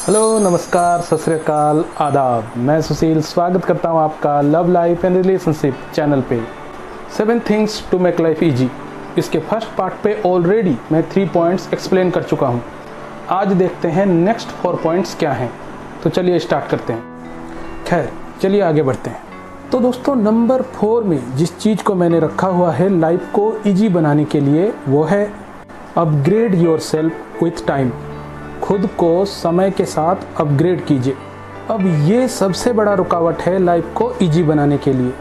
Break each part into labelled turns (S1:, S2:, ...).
S1: Hello, नमस्कार, सत श्री अकाल, आदाब। मैं सुशील स्वागत करता हूं आपका love life and relationship channel पे। 7 things to make life easy. इसके फर्स्ट पार्ट पे ऑलरेडी मैं 3 पॉइंट्स एक्सप्लेन कर चुका हूं। आज देखते हैं नेक्स्ट 4 पॉइंट्स क्या हैं। तो चलिए स्टार्ट करते हैं। खैर, चलिए आगे बढ़ते हैं। तो दोस्तों, नंबर 4 में जिस चीज़ को मैंने रखा हुआ है लाइफ को ईजी बनाने के लिए, वो है अपग्रेड योरसेल्फ विथ टाइम। खुद को समय के साथ अपग्रेड कीजिए। अब ये सबसे बड़ा रुकावट है लाइफ को इजी बनाने के लिए।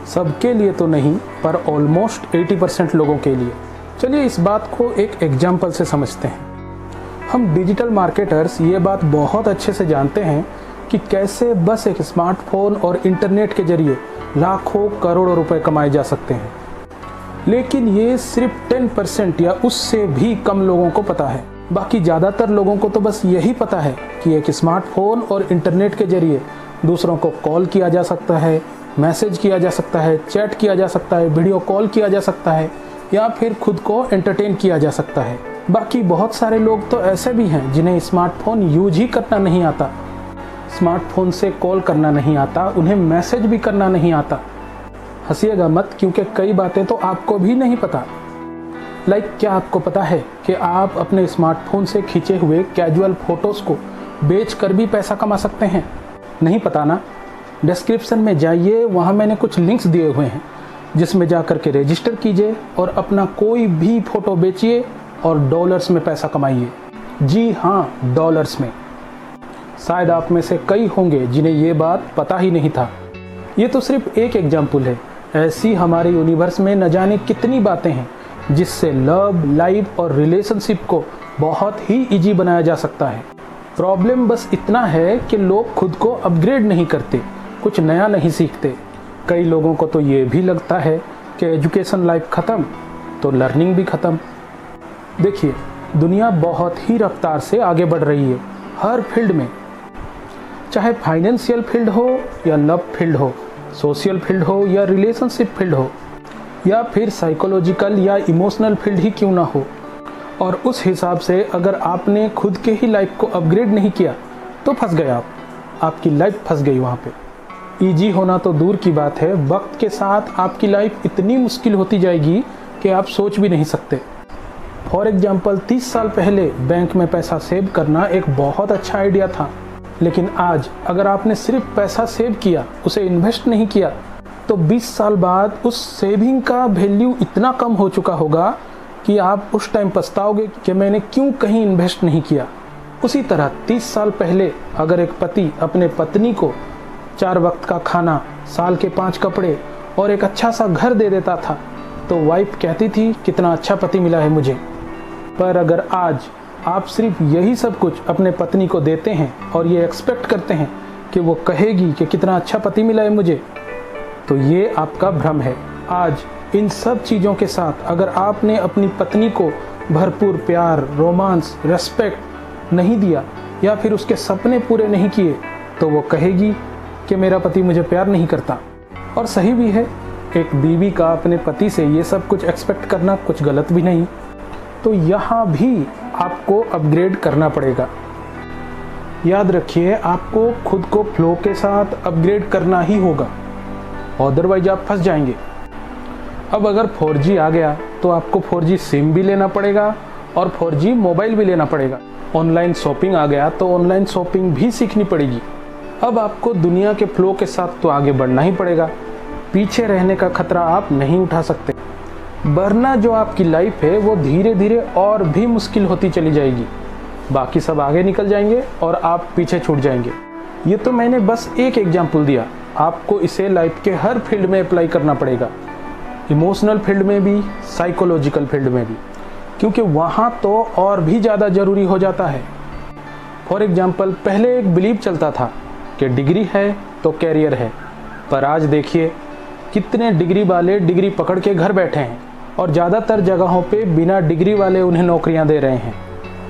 S1: सबके लिए तो नहीं, पर ऑलमोस्ट 80% लोगों के लिए। चलिए इस बात को एक एग्जाम्पल से समझते हैं। हम डिजिटल मार्केटर्स ये बात बहुत अच्छे से जानते हैं कि कैसे बस एक स्मार्टफोन और इंटरनेट के जरिए लाखों करोड़ों रुपए कमाए जा सकते हैं। लेकिन ये सिर्फ 10% या उससे भी कम लोगों को पता है। बाकी ज़्यादातर लोगों को तो बस यही पता है कि एक स्मार्टफोन और इंटरनेट के जरिए दूसरों को कॉल किया जा सकता है, मैसेज किया जा सकता है, चैट किया जा सकता है, वीडियो कॉल किया जा सकता है, या फिर खुद को एंटरटेन किया जा सकता है। बाकी बहुत सारे लोग तो ऐसे भी हैं जिन्हें स्मार्टफोन यूज ही करना नहीं आता, स्मार्टफोन से कॉल करना नहीं आता, उन्हें मैसेज भी करना नहीं आता। हंसिएगा मत, क्योंकि कई बातें तो आपको भी नहीं पता। क्या आपको पता है कि आप अपने स्मार्टफोन से खींचे हुए कैजुअल फोटोज़ को बेचकर भी पैसा कमा सकते हैं? नहीं पता ना? डिस्क्रिप्शन में जाइए, वहाँ मैंने कुछ लिंक्स दिए हुए हैं जिसमें जाकर के रजिस्टर कीजिए और अपना कोई भी फ़ोटो बेचिए और डॉलर्स में पैसा कमाइए। जी हाँ, डॉलर्स में। शायद आप में से कई होंगे जिन्हें ये बात पता ही नहीं था। ये तो सिर्फ एक एग्जाम्पल है। ऐसी हमारे यूनिवर्स में न जाने कितनी बातें हैं जिससे लव, लाइफ और रिलेशनशिप को बहुत ही इजी बनाया जा सकता है। प्रॉब्लम बस इतना है कि लोग खुद को अपग्रेड नहीं करते, कुछ नया नहीं सीखते। कई लोगों को तो ये भी लगता है कि एजुकेशन लाइफ ख़त्म तो लर्निंग भी ख़त्म। देखिए, दुनिया बहुत ही रफ्तार से आगे बढ़ रही है हर फील्ड में, चाहे फाइनेंशियल फील्ड हो या लव फील्ड हो, सोशल फील्ड हो या रिलेशनशिप फील्ड हो, या फिर साइकोलॉजिकल या इमोशनल फील्ड ही क्यों ना हो। और उस हिसाब से अगर आपने खुद के ही लाइफ को अपग्रेड नहीं किया तो फंस गए आप। आपकी लाइफ फंस गई वहाँ पे। इजी होना तो दूर की बात है, वक्त के साथ आपकी लाइफ इतनी मुश्किल होती जाएगी कि आप सोच भी नहीं सकते। फॉर एग्जाम्पल, 30 साल पहले बैंक में पैसा सेव करना एक बहुत अच्छा आइडिया था। लेकिन आज अगर आपने सिर्फ पैसा सेव किया, उसे इन्वेस्ट नहीं किया, तो 20 साल बाद उस सेविंग का वैल्यू इतना कम हो चुका होगा कि आप उस टाइम पछताओगे कि मैंने क्यों कहीं इन्वेस्ट नहीं किया। उसी तरह 30 साल पहले अगर एक पति अपने पत्नी को 4 वक्त का खाना, साल के 5 कपड़े और एक अच्छा सा घर दे देता था, तो वाइफ कहती थी कितना अच्छा पति मिला है मुझे। पर अगर आज आप सिर्फ यही सब कुछ अपने पत्नी को देते हैं और ये एक्सपेक्ट करते हैं कि वो कहेगी कि कितना अच्छा पति मिला है मुझे, तो ये आपका भ्रम है। आज इन सब चीज़ों के साथ अगर आपने अपनी पत्नी को भरपूर प्यार, रोमांस, रेस्पेक्ट नहीं दिया या फिर उसके सपने पूरे नहीं किए, तो वो कहेगी कि मेरा पति मुझे प्यार नहीं करता। और सही भी है, एक बीवी का अपने पति से ये सब कुछ एक्सपेक्ट करना कुछ गलत भी नहीं। तो यहाँ भी आपको अपग्रेड करना पड़ेगा। याद रखिए, आपको खुद को फ्लो के साथ अपग्रेड करना ही होगा, अदरवाइज आप फंस जाएंगे। अब अगर 4G आ गया तो आपको 4G सिम भी लेना पड़ेगा और 4G मोबाइल भी लेना पड़ेगा। ऑनलाइन शॉपिंग आ गया तो ऑनलाइन शॉपिंग भी सीखनी पड़ेगी। अब आपको दुनिया के फ्लो के साथ तो आगे बढ़ना ही पड़ेगा। पीछे रहने का खतरा आप नहीं उठा सकते, वरना जो आपकी लाइफ है वो धीरे धीरे और भी मुश्किल होती चली जाएगी। बाकी सब आगे निकल जाएंगे और आप पीछे छूट जाएंगे। ये तो मैंने बस एक एग्जाम्पल दिया, आपको इसे लाइफ के हर फील्ड में अप्लाई करना पड़ेगा। इमोशनल फील्ड में भी, साइकोलॉजिकल फील्ड में भी, क्योंकि वहाँ तो और भी ज़्यादा ज़रूरी हो जाता है। फॉर एग्जाम्पल, पहले एक बिलीव चलता था कि डिग्री है तो कैरियर है, पर आज देखिए कितने डिग्री वाले डिग्री पकड़ के घर बैठे हैं और ज़्यादातर जगहों पे बिना डिग्री वाले उन्हें नौकरियां दे रहे हैं।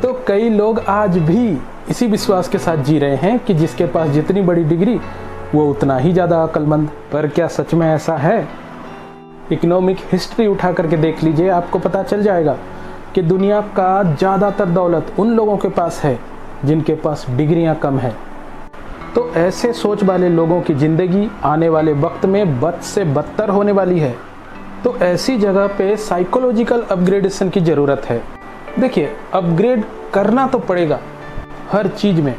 S1: तो कई लोग आज भी इसी विश्वास के साथ जी रहे हैं कि जिसके पास जितनी बड़ी डिग्री वो उतना ही ज़्यादा अक्लमंद। पर क्या सच में ऐसा है? इकोनॉमिक हिस्ट्री उठा करके देख लीजिए, आपको पता चल जाएगा कि दुनिया का ज़्यादातर दौलत उन लोगों के पास है जिनके पास डिग्रियां कम है। तो ऐसे सोच वाले लोगों की ज़िंदगी आने वाले वक्त में बद से बदतर होने वाली है। तो ऐसी जगह पे साइकोलॉजिकल अपग्रेडेशन की ज़रूरत है। देखिए, अपग्रेड करना तो पड़ेगा हर चीज़ में,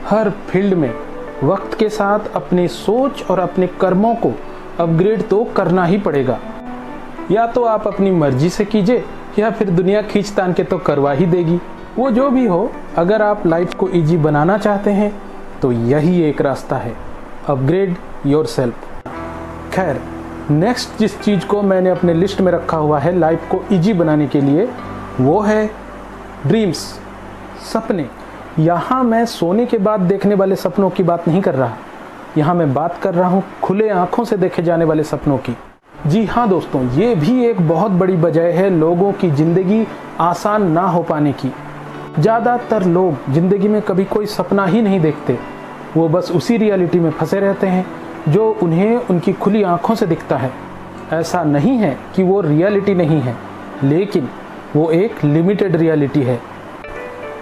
S1: हर फील्ड में। वक्त के साथ अपनी सोच और अपने कर्मों को अपग्रेड तो करना ही पड़ेगा। या तो आप अपनी मर्जी से कीजिए या फिर दुनिया खींच तान के तो करवा ही देगी। वो जो भी हो, अगर आप लाइफ को इजी बनाना चाहते हैं तो यही एक रास्ता है, अपग्रेड योरसेल्फ। खैर, नेक्स्ट जिस चीज़ को मैंने अपने लिस्ट में रखा हुआ है लाइफ को इजी बनाने के लिए, वो है ड्रीम्स, सपने। यहाँ मैं सोने के बाद देखने वाले सपनों की बात नहीं कर रहा, यहाँ मैं बात कर रहा हूँ खुले आँखों से देखे जाने वाले सपनों की। जी हाँ दोस्तों, ये भी एक बहुत बड़ी वजह है लोगों की ज़िंदगी आसान ना हो पाने की। ज़्यादातर लोग ज़िंदगी में कभी कोई सपना ही नहीं देखते, वो बस उसी रियलिटी में फंसे रहते हैं जो उन्हें उनकी खुली आँखों से दिखता है। ऐसा नहीं है कि वो रियलिटी नहीं है, लेकिन वो एक लिमिटेड रियलिटी है।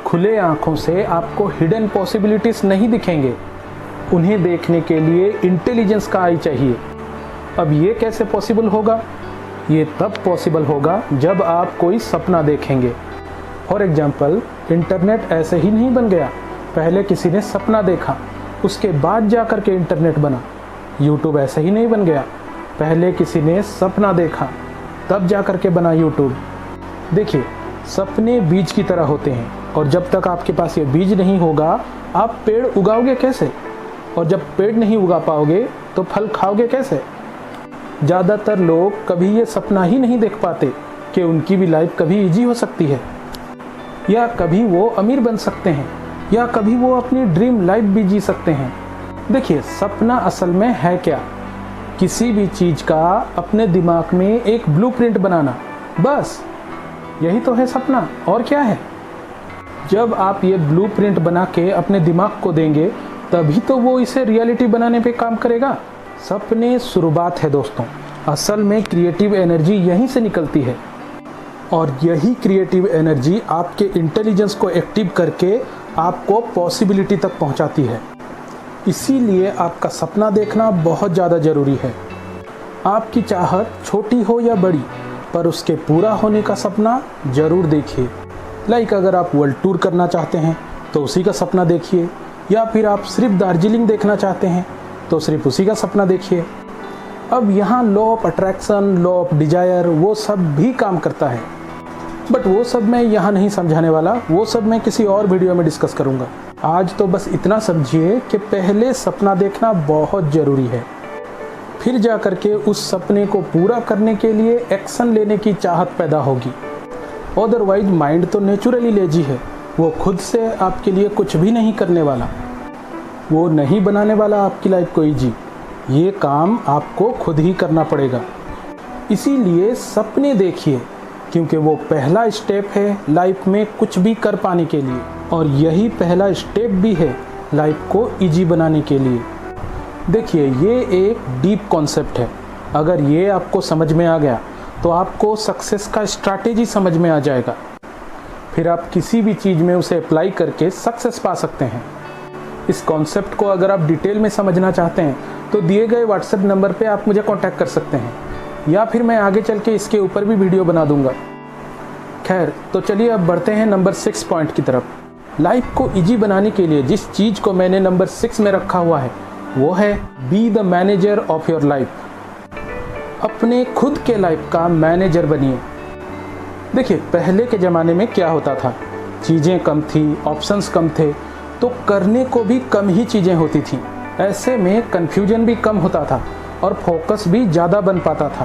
S1: खुले आँखों से आपको हिडन पॉसिबिलिटीज़ नहीं दिखेंगे, उन्हें देखने के लिए इंटेलिजेंस का आई चाहिए। अब ये कैसे पॉसिबल होगा? ये तब पॉसिबल होगा जब आप कोई सपना देखेंगे। फॉर एग्जाम्पल, इंटरनेट ऐसे ही नहीं बन गया। पहले किसी ने सपना देखा, उसके बाद जा कर के इंटरनेट बना। यूट्यूब ऐसे ही नहीं बन गया। पहले किसी ने सपना देखा, तब जा कर के बना यूट्यूब। देखिए, सपने बीज की तरह होते हैं, और जब तक आपके पास ये बीज नहीं होगा, आप पेड़ उगाओगे कैसे? और जब पेड़ नहीं उगा पाओगे तो फल खाओगे कैसे? ज़्यादातर लोग कभी ये सपना ही नहीं देख पाते कि उनकी भी लाइफ कभी इजी हो सकती है, या कभी वो अमीर बन सकते हैं, या कभी वो अपनी ड्रीम लाइफ भी जी सकते हैं। देखिए, सपना असल में है क्या? किसी भी चीज़ का अपने दिमाग में एक ब्लूप्रिंट बनाना, बस यही तो है सपना। और क्या है? जब आप ये ब्लूप्रिंट बना के अपने दिमाग को देंगे, तभी तो वो इसे रियलिटी बनाने पे काम करेगा। सपने शुरुआत है दोस्तों, असल में क्रिएटिव एनर्जी यहीं से निकलती है, और यही क्रिएटिव एनर्जी आपके इंटेलिजेंस को एक्टिव करके आपको पॉसिबिलिटी तक पहुंचाती है। इसीलिए आपका सपना देखना बहुत ज़्यादा ज़रूरी है। आपकी चाहत छोटी हो या बड़ी, पर उसके पूरा होने का सपना ज़रूर देखिए। लाइक अगर आप वर्ल्ड टूर करना चाहते हैं तो उसी का सपना देखिए, या फिर आप सिर्फ दार्जिलिंग देखना चाहते हैं तो सिर्फ उसी का सपना देखिए। अब यहाँ law of attraction, law of desire, वो सब भी काम करता है, बट वो सब मैं यहाँ नहीं समझाने वाला, वो सब मैं किसी और वीडियो में डिस्कस करूँगा। आज तो बस इतना समझिए कि पहले सपना देखना बहुत ज़रूरी है, फिर जा कर के उस सपने को पूरा करने के लिए एक्शन लेने की चाहत पैदा होगी। अदरवाइज माइंड तो नेचुरली लेजी है, वो खुद से आपके लिए कुछ भी नहीं करने वाला, वो नहीं बनाने वाला आपकी लाइफ को इजी। ये काम आपको खुद ही करना पड़ेगा। इसीलिए सपने देखिए, क्योंकि वो पहला स्टेप है लाइफ में कुछ भी कर पाने के लिए, और यही पहला स्टेप भी है लाइफ को इजी बनाने के लिए। देखिए, ये एक डीप कॉन्सेप्ट है। अगर ये आपको समझ में आ गया तो आपको सक्सेस का स्ट्रैटेजी समझ में आ जाएगा। फिर आप किसी भी चीज़ में उसे अप्लाई करके सक्सेस पा सकते हैं। इस कॉन्सेप्ट को अगर आप डिटेल में समझना चाहते हैं तो दिए गए व्हाट्सएप नंबर पे आप मुझे कांटेक्ट कर सकते हैं, या फिर मैं आगे चल के इसके ऊपर भी वीडियो बना दूंगा। खैर, तो चलिए अब बढ़ते हैं नंबर 6 पॉइंट की तरफ। लाइफ को इजी बनाने के लिए जिस चीज़ को मैंने नंबर 6 में रखा हुआ है वो है be the manager of your life. अपने खुद के लाइफ का मैनेजर बनिए। देखिए, पहले के ज़माने में क्या होता था, चीज़ें कम थी, ऑप्शंस कम थे, तो करने को भी कम ही चीज़ें होती थी। ऐसे में कन्फ्यूजन भी कम होता था और फोकस भी ज़्यादा बन पाता था।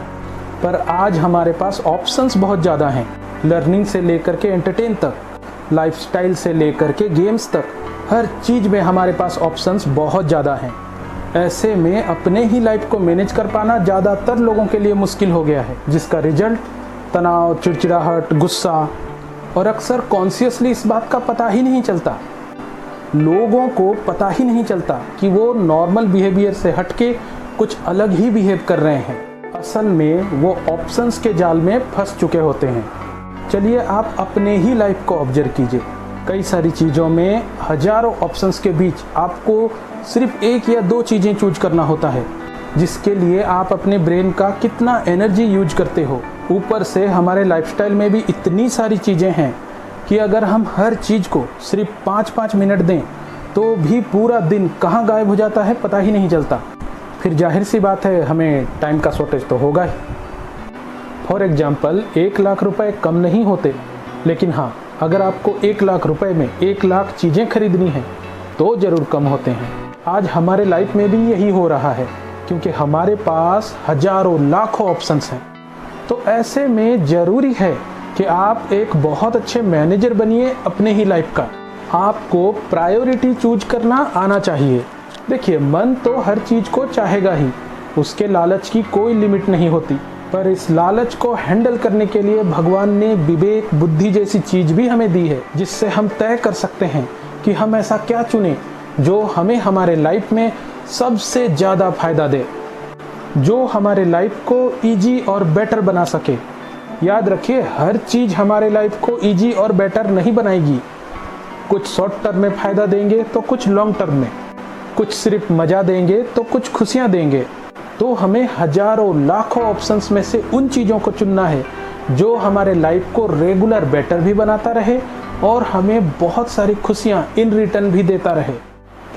S1: पर आज हमारे पास ऑप्शंस बहुत ज़्यादा हैं, लर्निंग से लेकर के एंटरटेन तक, लाइफस्टाइल से लेकर के गेम्स तक, हर चीज़ में हमारे पास ऑप्शंस बहुत ज़्यादा हैं। ऐसे में अपने ही लाइफ को मैनेज कर पाना ज़्यादातर लोगों के लिए मुश्किल हो गया है, जिसका रिजल्ट तनाव, चिड़चिड़ाहट, गुस्सा, और अक्सर कॉन्शियसली इस बात का पता ही नहीं चलता। लोगों को पता ही नहीं चलता कि वो नॉर्मल बिहेवियर से हटके कुछ अलग ही बिहेव कर रहे हैं। असल में वो ऑप्शंस के जाल में फंस चुके होते हैं। चलिए आप अपने ही लाइफ को ऑब्जर्व कीजिए। कई सारी चीज़ों में हजारों ऑप्शंस के बीच आपको सिर्फ एक या दो चीज़ें चूज करना होता है, जिसके लिए आप अपने ब्रेन का कितना एनर्जी यूज करते हो। ऊपर से हमारे लाइफस्टाइल में भी इतनी सारी चीज़ें हैं कि अगर हम हर चीज़ को सिर्फ 5-5 मिनट दें तो भी पूरा दिन कहाँ गायब हो जाता है पता ही नहीं चलता। फिर जाहिर सी बात है हमें टाइम का शॉर्टेज तो होगा ही। फॉर एग्जाम्पल 1 लाख रुपए कम नहीं होते, लेकिन हाँ, अगर आपको 1 लाख रुपए में 1 लाख चीज़ें खरीदनी हैं तो ज़रूर कम होते हैं। आज हमारे लाइफ में भी यही हो रहा है, क्योंकि हमारे पास हजारों लाखों ऑप्शंस हैं। तो ऐसे में ज़रूरी है कि आप एक बहुत अच्छे मैनेजर बनिए अपने ही लाइफ का। आपको प्रायोरिटी चूज करना आना चाहिए। देखिए, मन तो हर चीज़ को चाहेगा ही, उसके लालच की कोई लिमिट नहीं होती, पर इस लालच को हैंडल करने के लिए भगवान ने विवेक, बुद्धि जैसी चीज़ भी हमें दी है, जिससे हम तय कर सकते हैं कि हम ऐसा क्या चुनें जो हमें हमारे लाइफ में सबसे ज़्यादा फायदा दे, जो हमारे लाइफ को इजी और बेटर बना सके। याद रखिए, हर चीज़ हमारे लाइफ को इजी और बेटर नहीं बनाएगी। कुछ शॉर्ट टर्म में फ़ायदा देंगे तो कुछ लॉन्ग टर्म में, कुछ सिर्फ मज़ा देंगे तो कुछ खुशियाँ देंगे। तो हमें हजारों लाखों ऑप्शंस में से उन चीज़ों को चुनना है जो हमारे लाइफ को रेगुलर बेटर भी बनाता रहे और हमें बहुत सारी खुशियाँ इन रिटर्न भी देता रहे।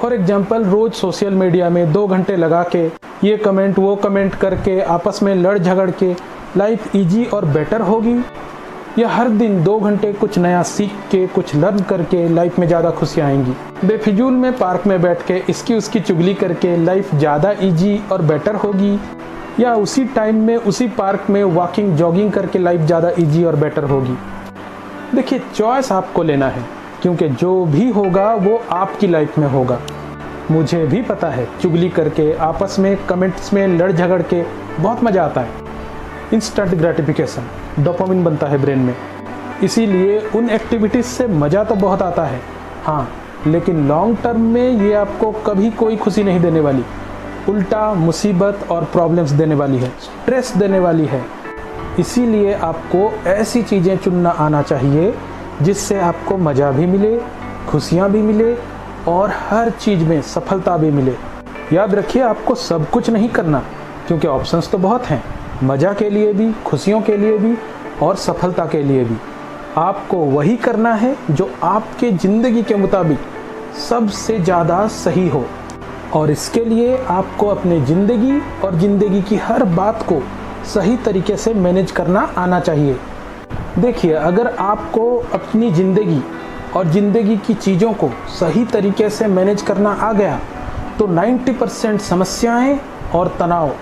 S1: फॉर एग्जाम्पल, रोज़ सोशल मीडिया में 2 घंटे लगा के ये कमेंट वो कमेंट करके आपस में लड़ झगड़ के लाइफ इजी और बेटर होगी, या हर दिन 2 घंटे कुछ नया सीख के कुछ लर्न करके लाइफ में ज़्यादा खुशियाँ आएंगी। बेफिजूल में पार्क में बैठ के इसकी उसकी चुगली करके लाइफ ज़्यादा इजी और बेटर होगी, या उसी टाइम में उसी पार्क में वॉकिंग जॉगिंग करके लाइफ ज़्यादा इजी और बेटर होगी। देखिए, चॉइस आपको लेना है, क्योंकि जो भी होगा वो आपकी लाइफ में होगा। मुझे भी पता है, चुगली करके आपस में कमेंट्स में लड़ झगड़ के बहुत मज़ा आता है। इंस्टेंट ग्रेटिफिकेशन, डोपामिन बनता है ब्रेन में, इसीलिए उन एक्टिविटीज़ से मज़ा तो बहुत आता है। हाँ, लेकिन लॉन्ग टर्म में ये आपको कभी कोई खुशी नहीं देने वाली, उल्टा मुसीबत और प्रॉब्लम्स देने वाली है, स्ट्रेस देने वाली है। इसीलिए आपको ऐसी चीज़ें चुनना आना चाहिए जिससे आपको मज़ा भी मिले, खुशियाँ भी मिले और हर चीज़ में सफलता भी मिले। याद रखिए, आपको सब कुछ नहीं करना, क्योंकि ऑप्शंस तो बहुत हैं, मज़ा के लिए भी, खुशियों के लिए भी और सफलता के लिए भी। आपको वही करना है जो आपके ज़िंदगी के मुताबिक सबसे ज़्यादा सही हो, और इसके लिए आपको अपने ज़िंदगी और ज़िंदगी की हर बात को सही तरीके से मैनेज करना आना चाहिए। देखिए, अगर आपको अपनी ज़िंदगी और ज़िंदगी की चीज़ों को सही तरीके से मैनेज करना आ गया तो 90% समस्याएं और तनाव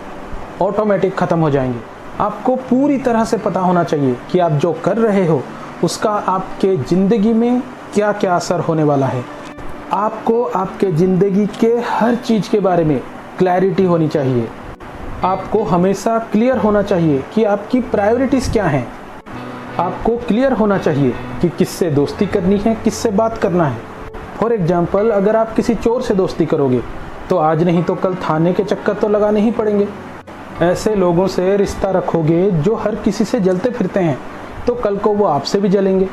S1: ऑटोमेटिक ख़त्म हो जाएंगे। आपको पूरी तरह से पता होना चाहिए कि आप जो कर रहे हो उसका आपके ज़िंदगी में क्या क्या असर होने वाला है। आपको आपके ज़िंदगी के हर चीज़ के बारे में क्लैरिटी होनी चाहिए। आपको हमेशा क्लियर होना चाहिए कि आपकी प्रायोरिटीज़ क्या हैं। आपको क्लियर होना चाहिए कि किससे दोस्ती करनी है, किससे बात करना है। फॉर एग्जाम्पल, अगर आप किसी चोर से दोस्ती करोगे तो आज नहीं तो कल थाने के चक्कर तो लगाने ही पड़ेंगे। ऐसे लोगों से रिश्ता रखोगे जो हर किसी से जलते फिरते हैं तो कल को वो आपसे भी जलेंगे।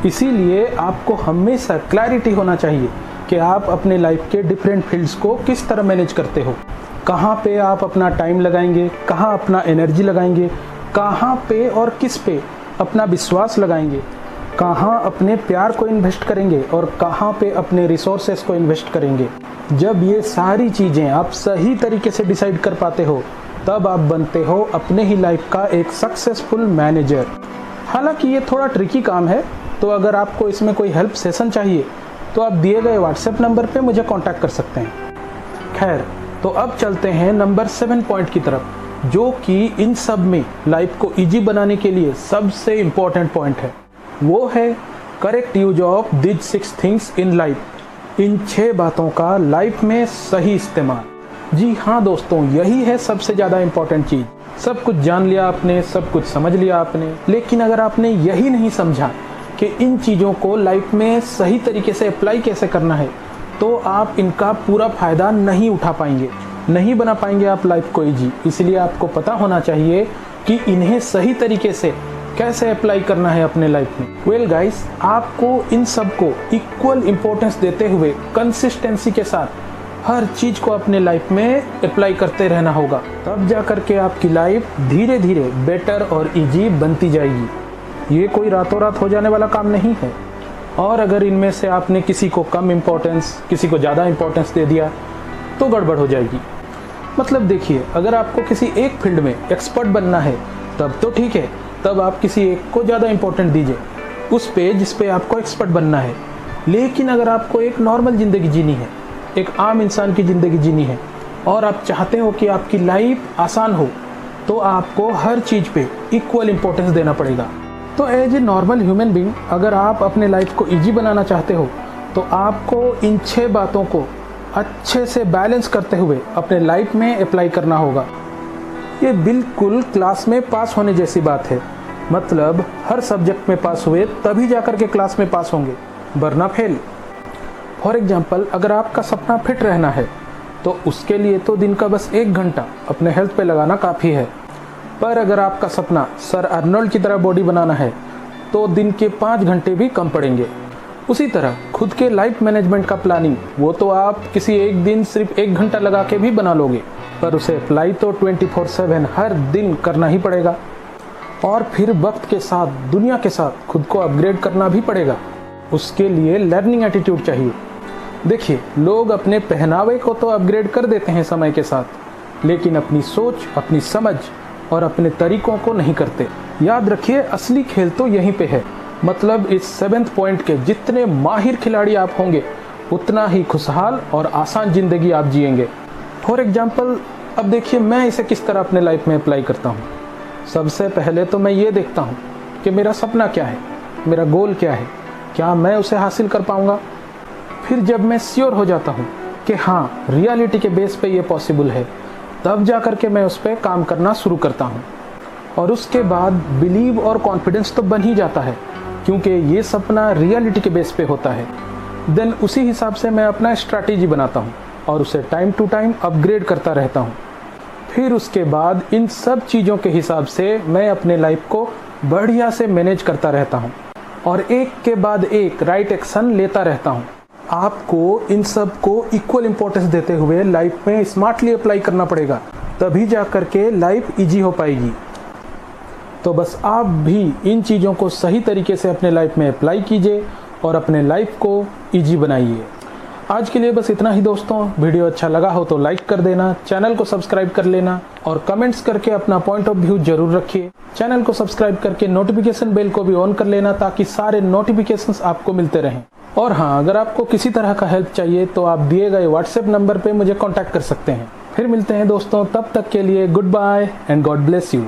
S1: इसीलिए आपको हमेशा क्लैरिटी होना चाहिए कि आप अपने लाइफ के डिफरेंट फील्ड्स को किस तरह मैनेज करते हो, कहाँ पे आप अपना टाइम लगाएंगे, कहाँ अपना एनर्जी लगाएंगे, कहाँ पे और किस पे अपना विश्वास लगाएंगे, कहाँ अपने प्यार को इन्वेस्ट करेंगे और कहाँ पे अपने रिसोर्सेस को इन्वेस्ट करेंगे। जब ये सारी चीज़ें आप सही तरीके से डिसाइड कर पाते हो तब आप बनते हो अपने ही लाइफ का एक सक्सेसफुल मैनेजर। हालांकि ये थोड़ा ट्रिकी काम है, तो अगर आपको इसमें कोई हेल्प सेशन चाहिए तो आप दिए गए व्हाट्सएप नंबर पे मुझे कांटेक्ट कर सकते हैं। खैर, तो अब चलते हैं नंबर 7 पॉइंट की तरफ, जो कि इन सब में लाइफ को इजी बनाने के लिए सबसे इम्पोर्टेंट पॉइंट है। वो है correct use of this 6 things in life. इन 6 बातों का लाइफ में सही इस्तेमाल। जी हाँ दोस्तों, यही है सबसे ज़्यादा इम्पोर्टेंट चीज़। सब कुछ जान लिया आपने, सब कुछ समझ लिया आपने, लेकिन अगर आपने यही नहीं समझा कि इन चीज़ों को लाइफ में सही तरीके से अप्लाई कैसे करना है, तो आप इनका पूरा फ़ायदा नहीं उठा पाएंगे, नहीं बना पाएंगे आप लाइफ को इजी। इसलिए आपको पता होना चाहिए कि इन्हें सही तरीके से कैसे अप्लाई करना है अपने लाइफ में। वेल गाइस, आपको इन सब को इक्वल इम्पोर्टेंस देते हुए कंसिस्टेंसी के साथ हर चीज को अपने लाइफ में अप्लाई करते रहना होगा, तब जा करके आपकी लाइफ धीरे धीरे बेटर और इजी बनती जाएगी। ये कोई रातों रात हो जाने वाला काम नहीं है। और अगर इनमें से आपने किसी को कम इम्पोर्टेंस, किसी को ज़्यादा इम्पोर्टेंस दे दिया तो गड़बड़ हो जाएगी। मतलब देखिए, अगर आपको किसी एक फील्ड में एक्सपर्ट बनना है तब तो ठीक है, तब आप किसी एक को ज़्यादा इम्पोर्टेंट दीजिए उस पे जिस पे आपको एक्सपर्ट बनना है। लेकिन अगर आपको एक नॉर्मल ज़िंदगी जीनी है, एक आम इंसान की ज़िंदगी जीनी है और आप चाहते हो कि आपकी लाइफ आसान हो, तो आपको हर चीज़ पे इक्वल इम्पोर्टेंस देना पड़ेगा। तो as a normal human being, अगर आप अपने लाइफ को ईजी बनाना चाहते हो तो आपको इन 6 बातों को अच्छे से बैलेंस करते हुए अपने लाइफ में अप्लाई करना होगा। ये बिल्कुल क्लास में पास होने जैसी बात है। मतलब हर सब्जेक्ट में पास हुए तभी जाकर के क्लास में पास होंगे, वरना फेल। फॉर एग्जाम्पल, अगर आपका सपना फिट रहना है तो उसके लिए तो दिन का बस 1 घंटा अपने हेल्थ पे लगाना काफ़ी है। पर अगर आपका सपना सर अर्नोल्ड की तरह बॉडी बनाना है तो दिन के 5 घंटे भी कम पड़ेंगे। उसी तरह खुद के लाइफ मैनेजमेंट का प्लानिंग, वो तो आप किसी एक दिन सिर्फ 1 घंटा लगा के भी बना लोगे, पर उसे अप्लाई तो 24/7 हर दिन करना ही पड़ेगा। और फिर वक्त के साथ, दुनिया के साथ खुद को अपग्रेड करना भी पड़ेगा। उसके लिए लर्निंग एटीट्यूड चाहिए। देखिए, लोग अपने पहनावे को तो अपग्रेड कर देते हैं समय के साथ, लेकिन अपनी सोच, अपनी समझ और अपने तरीकों को नहीं करते। याद रखिए, असली खेल तो यहीं पे है। मतलब इस 7th पॉइंट के जितने माहिर खिलाड़ी आप होंगे, उतना ही खुशहाल और आसान ज़िंदगी आप जिएंगे। फॉर एग्जाम्पल, अब देखिए मैं इसे किस तरह अपने लाइफ में अप्लाई करता हूँ। सबसे पहले तो मैं ये देखता हूँ कि मेरा सपना क्या है, मेरा गोल क्या है, क्या मैं उसे हासिल कर पाऊँगा। फिर जब मैं श्योर हो जाता हूँ कि हाँ, रियलिटी के बेस पे ये पॉसिबल है, तब जा कर के मैं उस पर काम करना शुरू करता हूँ। और उसके बाद बिलीव और कॉन्फिडेंस तो बन ही जाता है, क्योंकि ये सपना रियलिटी के बेस पे होता है। देन उसी हिसाब से मैं अपना स्ट्रैटेजी बनाता हूँ और उसे टाइम टू टाइम अपग्रेड करता रहता हूँ। फिर उसके बाद इन सब चीज़ों के हिसाब से मैं अपने लाइफ को बढ़िया से मैनेज करता रहता हूँ और एक के बाद एक राइट एक्शन लेता रहता हूँ। आपको इन सब को इक्वल इम्पोर्टेंस देते हुए लाइफ में स्मार्टली अप्लाई करना पड़ेगा, तभी जा कर के लाइफ ईजी हो पाएगी। तो बस आप भी इन चीज़ों को सही तरीके से अपने लाइफ में अप्लाई कीजिए और अपने लाइफ को ईजी बनाइए। आज के लिए बस इतना ही दोस्तों। वीडियो अच्छा लगा हो तो लाइक कर देना, चैनल को सब्सक्राइब कर लेना और कमेंट्स करके अपना पॉइंट ऑफ व्यू जरूर रखिए। चैनल को सब्सक्राइब करके नोटिफिकेशन बेल को भी ऑन कर लेना, ताकि सारे नोटिफिकेशंस आपको मिलते रहें। और हाँ, अगर आपको किसी तरह का हेल्प चाहिए तो आप दिए गए व्हाट्सएप नंबर पर मुझे कॉन्टैक्ट कर सकते हैं। फिर मिलते हैं दोस्तों, तब तक के लिए goodbye and God bless you.